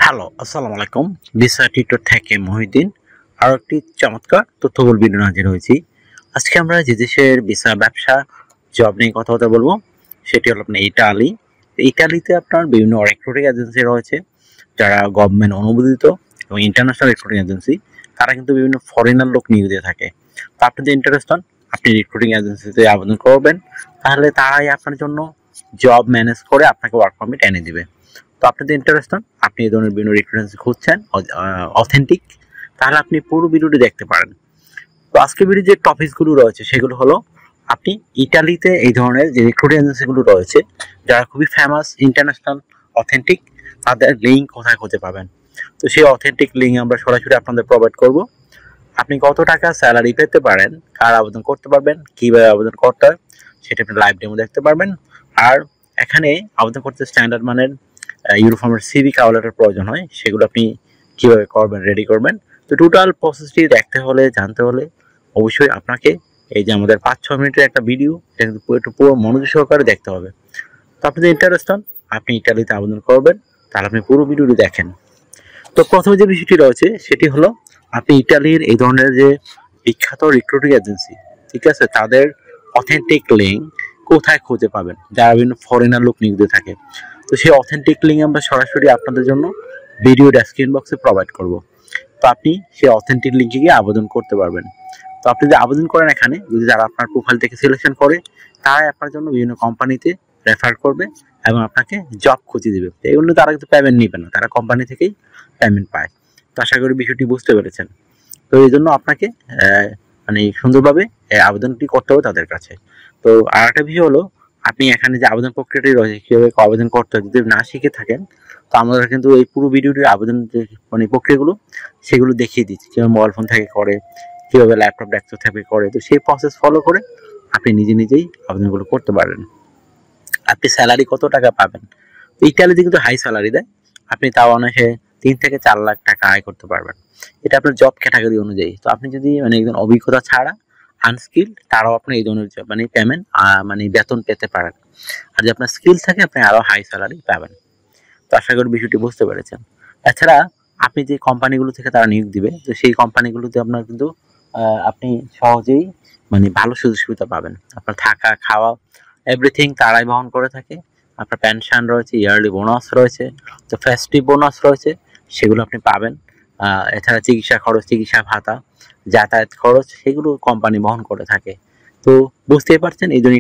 Hello, আসসালামু আলাইকুম। Visa tutor থেকে মহিউদ্দিন আরো একটি চমৎকার তথ্যবহুল ভিডিও নিয়ে হাজির হয়েছি। আজকে আমরা যে দেশের ভিসা ব্যবসা জব নিয়ে কথা বলবো সেটি হলো আপনার ইতালি। ইতালিতে আপনার বিভিন্ন রিক্রুটিং এজেন্সি রয়েছে যারা গভর্নমেন্ট অনুমোদিত এবং ইন্টারন্যাশনাল রিক্রুটিং এজেন্সি। তারা কিন্তু বিভিন্ন ফরেনার লোক নিয়োগ দিয়ে থাকে। তো আপনি যদি ইন্টারেস্ট হন, আপনি রিক্রুটিং এজেন্সিতে আবেদন করবেন, তাহলে তারাই আপনার জন্য জব ম্যানেজ করে আপনাকে ওয়ার্ক পারমিট এনে দিবে। তো আপনি যদি ইন্টারেস্ট হন, আপনি এই ধরনের বিভিন্ন রিফারেন্স খুঁজছেন অথেন্টিক, তাহলে আপনি পুরো ভিডিওটি দেখতে পারেন। তো আজকের ভিডিও যে টপিকসগুলো রয়েছে সেগুলো হলো আপনি ইতালিতে এই ধরনের যে রিক্রুটিং এজেন্সিগুলো রয়েছে যারা খুবই ফেমাস ইন্টারন্যাশনাল অথেন্টিক, তাদের লিঙ্ক কোথায় খুঁজে পাবেন। তো সেই অথেন্টিক লিঙ্ক আমরা সরাসরি আপনাদের প্রোভাইড করব। আপনি কত টাকা স্যালারি পেতে পারেন, কার আবেদন করতে পারবেন, কীভাবে আবেদন করতে হয় সেটা আপনি লাইভ ডেমো দেখতে পারবেন। আর এখানে আবেদন করতে স্ট্যান্ডার্ড মানের ইউনিফর্মের সিভি কাভার প্রয়োজন হয়, সেগুলো আপনি কীভাবে করবেন, রেডি করবেন। তো টোটাল প্রসেসটি দেখতে হলে, জানতে হলে অবশ্যই আপনাকে এই যে আমাদের 5-6 মিনিটের একটা ভিডিও, এটা কিন্তু একটু পুরো মনোযোগ সহকারে দেখতে হবে। তো আপনি যদি ইন্টারেস্ট হন, আপনি ইটালিতে আবেদন করবেন, তাহলে আপনি পুরো ভিডিওটি দেখেন। তো প্রথমে যে বিষয়টি রয়েছে সেটি হলো আপনি ইটালির এই ধরনের যে বিখ্যাত রিক্রুটিং এজেন্সি, ঠিক আছে, তাদের অথেন্টিক লিঙ্ক কোথায় খুঁজে পাবেন, যারা বিভিন্ন ফরেনার লোক নিয়োগ দিয়ে থাকে। তো সেই অথেন্টিক লিঙ্ক আমরা সরাসরি আপনাদের জন্য ভিডিও ডেসক্রিপশন বক্সে প্রোভাইড করব। তো আপনি সেই অথেন্টিক লিঙ্কে গিয়ে আবেদন করতে পারবেন। তো আপনি যদি আবেদন করেন, এখানে যদি যারা আপনার প্রোফাইল থেকে সিলেকশন করে, তারাই আপনার জন্য বিভিন্ন কোম্পানিতে রেফার করবে এবং আপনাকে জব খুঁজে দেবে। এগুলো তারা কিন্তু পেমেন্ট নেবে না, তারা কোম্পানি থেকেই পেমেন্ট পায়। তো আশা করি বিষয়টি বুঝতে পেরেছেন। তো এই জন্য আপনাকে মানে সুন্দরভাবে আবেদনটি করতে হবে তাদের কাছে। তো আর একটা বিষয় হলো, আপনি এখানে যে আবেদন প্রক্রিয়াটি রয়েছে কীভাবে আবেদন করতে হয় যদি না শিখে থাকেন, তো আমরা কিন্তু এই পুরো ভিডিওটির আবেদন যে মানে প্রক্রিয়াগুলো সেগুলো দেখিয়ে দিচ্ছি, কীভাবে মোবাইল ফোন থেকে করে, কীভাবে ল্যাপটপ ডেস্কটপ থেকে করে। তো সেই প্রসেস ফলো করে আপনি নিজেই আবেদনগুলো করতে পারেন। আপনি স্যালারি কত টাকা পাবেন? ইতালিতে কিন্তু হাই স্যালারি দেয়, আপনি তাও অনায়াসে 3 থেকে 4 লাখ টাকা আয় করতে পারবেন। এটা আপনার জব ক্যাটাগরি অনুযায়ী। তো আপনি যদি মানে একজন অভিজ্ঞতা ছাড়া আনস্কিল, তারাও আপনি এই ধরনের মানে পেমেন্ট মানে বেতন পেতে পারেন। আর যদি আপনার স্কিল থাকে, আপনি আরও হাই স্যালারি পাবেন। তো আশা করি বিষয়টি বুঝতে পেরেছেন। এছাড়া আপনি যে কোম্পানিগুলো থেকে তারা নিয়োগ দিবে, তো সেই কোম্পানিগুলোতে আপনার কিন্তু আপনি সহজেই মানে ভালো সুযোগ সুবিধা পাবেন। আপনার থাকা খাওয়া এভরিথিং তারাই বহন করে থাকে। আপনার পেনশন রয়েছে, ইয়ারলি বোনাস রয়েছে, তো ফেস্টিভ বোনাস রয়েছে, সেগুলো আপনি পাবেন। এছাড়া চিকিৎসা খরচ, চিকিৎসা ভাতা, যাতায়াত খরচ, সেগুলো কোম্পানি বহন করে থাকে। তো বুঝতেই পারছেন এই জন্য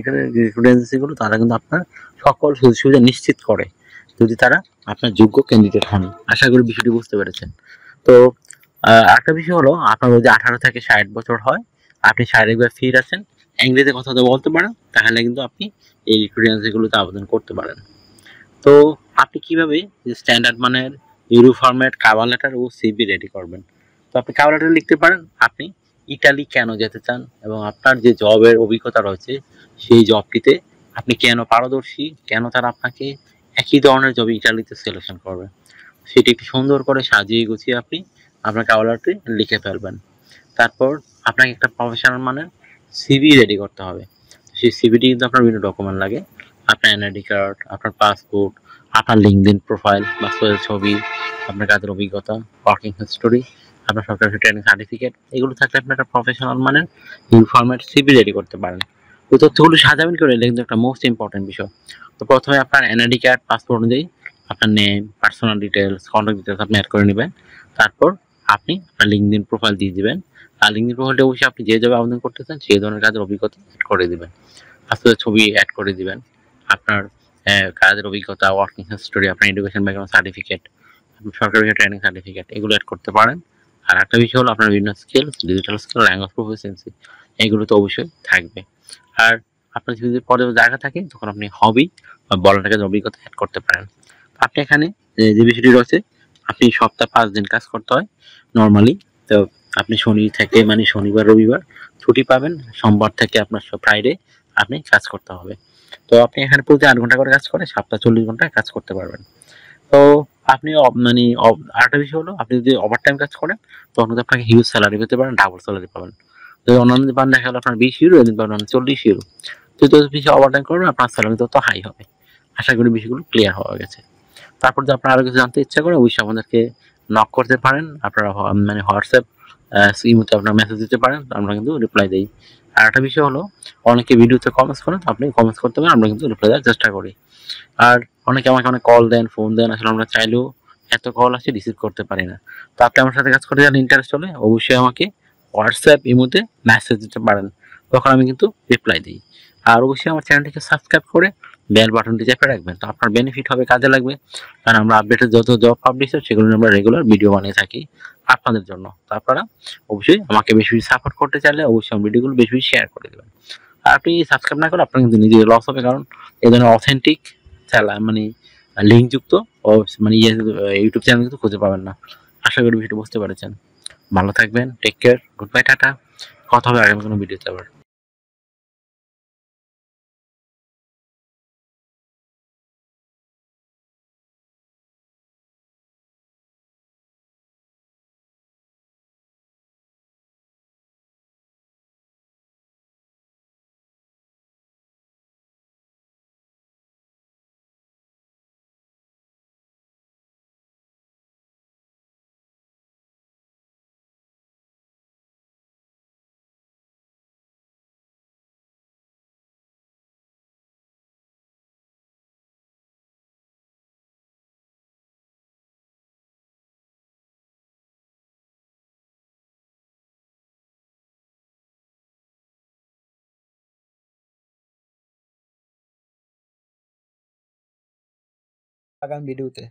রিক্রুটিং এজেন্সিগুলো তারা কিন্তু আপনার সকল সুযোগ সুবিধা নিশ্চিত করে যদি তারা আপনার যোগ্য ক্যান্ডিডেট হন। আশা করি বিষয়টি বুঝতে পেরেছেন। তো আরেকটা বিষয় হলো, আপনার যদি 18 থেকে 60 বছর হয়, আপনি শারীরিকভাবে ফিট আছেন, ইংরেজিতে কথা বলতে পারেন, তাহলে কিন্তু আপনি এই রিক্রুটিং এজেন্সিগুলোতে আবেদন করতে পারেন। তো আপনি কিভাবে স্ট্যান্ডার্ড মানের ইউরো ফরম্যাট কভার লেটার ও সিভি রেডি করবেন? তো আপনি কভার লেটার লিখতে পারেন আপনি ইটালি কেন যেতে চান এবং আপনার যে জবের অভিজ্ঞতা রয়েছে সেই জবটিতে আপনি কেন পারদর্শী, কেন তারা আপনাকে একই ধরনের জব ইটালিতে সিলেকশন করবে, সেটি একটু সুন্দর করে সাজিয়ে গুছিয়ে আপনি আপনার কভার লেটারটি লিখে ফেলবেন। তারপর আপনাকে একটা প্রফেশনাল মানের সিভি রেডি করতে হবে। সেই সিভিটি কিন্তু আপনার বিভিন্ন ডকুমেন্ট লাগে, আপনার এনআইডি কার্ড, আপনার পাসপোর্ট, আপনার লিঙ্কডইন প্রোফাইল বা ছবি, আপনার কাজের অভিজ্ঞতা, ওয়ার্কিং হিস্টোরি, আপনার সরকারি ট্রেনিং সার্টিফিকেট, এগুলো থাকলে আপনি একটা প্রফেশনাল মানের ইনফরমেট সিভি রেডি করতে পারেন। ওই তথ্যগুলো সাজাবেন করে, এটা কিন্তু একটা মোস্ট ইম্পর্টেন্ট বিষয়। তো প্রথমে আপনার এনআইডি কার্ড, পাসপোর্ট অনুযায়ী আপনার name, personal details, contact details আপনি অ্যাড করে নেবেন। তারপর আপনি আপনার লিঙ্কডইন প্রোফাইল দিয়ে দিবেন। আর লিঙ্কডইন প্রোফাইলটা অবশ্যই আপনি যে জবে আবেদন করতেছেন সেই ধরনের কাজের অভিজ্ঞতা অ্যাড করে দিবেন। পাসপোর্টের ছবি অ্যাড করে দিবেন, আপনার কাজের অভিজ্ঞতা, ওয়ার্কিং হিস্টোরি, আপনার এডুকেশন ব্যাকগ্রাউন্ড সার্টিফিকেট, সরকারি ট্রেনিং সার্টিফিকেট, এগুলো অ্যাড করতে পারেন। আর একটা বিষয় হলো আপনার বিভিন্ন skills, digital skill, language proficiency, এগুলো তো অবশ্যই থাকবে। আর আপনার যদি পরে জায়গা থাকে তখন আপনি হবি বা বলার কাজের অভিজ্ঞতা অ্যাড করতে পারেন। আপনি এখানে যে বিষয়টি রয়েছে, আপনি সপ্তাহে 5 দিন কাজ করতে হয় নর্মালি। তো আপনি শনি থেকে মানে শনিবার রবিবার ছুটি পাবেন, সোমবার থেকে আপনার ফ্রাইডে আপনি কাজ করতে হবে। তো আপনি এখানে প্রতি 8 ঘন্টা করে কাজ করে সপ্তাহে 40 ঘন্টা কাজ করতে পারবেন। তো আপনি মানে আরেকটা বিষয় হলো, আপনি যদি ওভার টাইম কাজ করেন তখন কিন্তু আপনাকে হিউজ স্যালারি পেতে পারেন, ডাবল স্যালারি পাবেন। যদি অন্যান্য পান দেখা গেল আপনার 20 ইউরো, এদিন পাবেন 40 ইউরো। যত বেশি ওভার টাইম করবেন আপনার স্যালারি তত হাই হবে। আশা করি বিষয়গুলো ক্লিয়ার হওয়া গেছে। তো তারপর যদি আপনারা আরো কিছু জানতে ইচ্ছা করে অবশ্যই আমাদেরকে নক করতে পারেন। আপনারা মানে হোয়াটসঅ্যাপ ইমোতে আপনারা মেসেজ দিতে পারেন, আমরা কিন্তু রিপ্লাই দিই। আর একটা বিষয় হলো, অনেকে ভিডিওতে কমেন্টস করেন, আপনি কমেন্টস করতে পারেন, আমরা কিন্তু রিপ্লাই দেওয়ার চেষ্টা করি। আর অনেকে আমাকে অনেক কল দেন, ফোন দেন, আসলে আমরা চাইলেও এত কল আসে রিসিভ করতে পারি না। তো আপনি আমার সাথে কাজ করতে যান ইন্টারেস্ট হলে অবশ্যই আমাকে হোয়াটসঅ্যাপ ইমোতে মেসেজ দিতে পারেন, তখন আমি কিন্তু রিপ্লাই দিই। আর অবশ্যই আমার চ্যানেলটিকে সাবস্ক্রাইব করে বেল বাটনটি চেপে রাখবেন, তো আপনার বেনিফিট হবে, কাজে লাগবে। কারণ আমরা আপডেটের যত জব পাবলিশ হয় সেগুলো নিয়ে আমরা রেগুলার ভিডিও বানিয়ে থাকি আপনাদের জন্য। তো আপনারা অবশ্যই আমাকে বেশি বেশি সাপোর্ট করতে চাইলে অবশ্যই আমার ভিডিওগুলো বেশি বেশি শেয়ার করে দেবেন। আর আপনি সাবস্ক্রাইব না করলে আপনার কিন্তু নিজের লস হবে, কারণ এই ধরনের অথেন্টিক মানে লিঙ্কযুক্ত ও মানে ইউটিউব চ্যানেল কিন্তু খুঁজে পাবেন না। আশা করি ভিডিও বুঝতে পেরেছেন। ভালো থাকবেন, take care, good bye, tata. কথা হবে আগামী কোনো ভিডিওতে আবার। আগামী ভিডিওতে